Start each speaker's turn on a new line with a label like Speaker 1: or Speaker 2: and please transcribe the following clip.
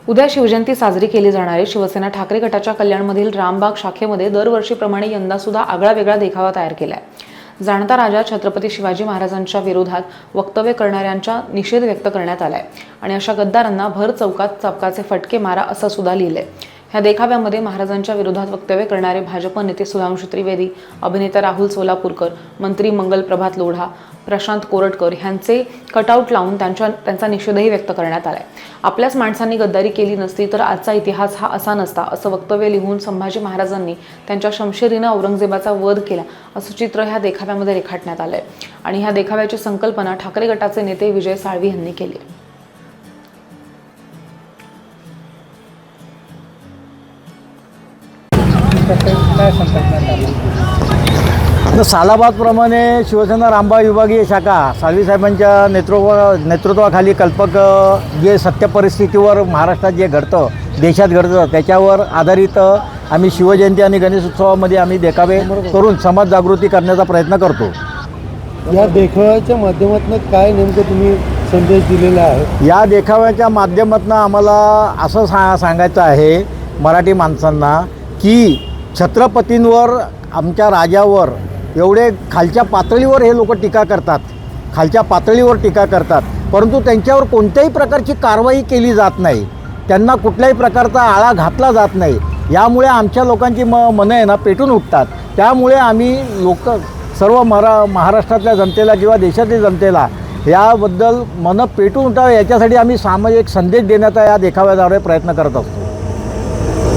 Speaker 1: उद्या शिवजयंती साजरी केली जाणार आहे। शिवसेना ठाकरे गटाच्या कल्याणमधील रामबाग शाखेमध्ये दरवर्षीप्रमाणे यंदा सुद्धा आगळा वेगळा देखावा तयार केलाय। जाणता राजा छत्रपती शिवाजी महाराजांच्या विरोधात वक्तव्य करणाऱ्यांचा निषेध व्यक्त करण्यात आलाय आणि अशा गद्दारांना भर चौकात चाबकाचे फटके मारा असं सुद्धा लिहिलंय। ह्या देखाव्यामध्ये महाराजांच्या विरोधात वक्तव्य करणारे भाजप नेते सुधांशू त्रिवेदी, अभिनेता राहुल सोलापूरकर, मंत्री मंगल प्रभात लोढा, प्रशांत कोरटकर यांचे कटआउट लावून त्यांचा निषेधही व्यक्त करण्यात आलाय। आपल्याच माणसांनी गद्दारी केली नसती तर आजचा इतिहास हा असा नसता असं वक्तव्य लिहून संभाजी महाराजांनी त्यांच्या शमशेरीनं औरंगजेबाचा वध केला असं चित्र ह्या देखाव्यामध्ये रेखाटण्यात आलंय आणि ह्या देखाव्याची संकल्पना ठाकरे गटाचे नेते विजय साळवी यांनी केली।
Speaker 2: सालाबादप्रमाणे शिवसेना रामबाग विभागीय शाखा साळवी साहेबांच्या नेतृत्वाखाली कल्पक जे सत्य परिस्थितीवर महाराष्ट्रात जे घडतं, देशात घडतं, त्याच्यावर आधारित आम्ही शिवजयंती आणि गणेश उत्सवामध्ये आम्ही देखावे करून समाज जागृती करण्याचा प्रयत्न करतो।
Speaker 3: या देखाव्याच्या माध्यमातून काय नेमकं तुम्ही संदेश दिलेला आहे?
Speaker 2: या देखाव्याच्या माध्यमातून आम्हाला असं सांगायचं आहे मराठी माणसांना की छत्रपतींवर, आमच्या राजावर एवढे खालच्या पातळीवर हे लोक टीका करतात, खालच्या पातळीवर टीका करतात, परंतु त्यांच्यावर कोणत्याही प्रकारची कारवाई केली जात नाही, त्यांना कुठल्याही प्रकारचा आळा घातला जात नाही। यामुळे आमच्या लोकांची मनं आहे ना पेटून उठतात। त्यामुळे आम्ही सर्व महाराष्ट्रातल्या जनतेला किंवा देशातील जनतेला याबद्दल मनं पेटून उठावे याच्यासाठी आम्ही सामाजिक संदेश देण्याचा या देखाव्याद्वारे प्रयत्न करत असतो।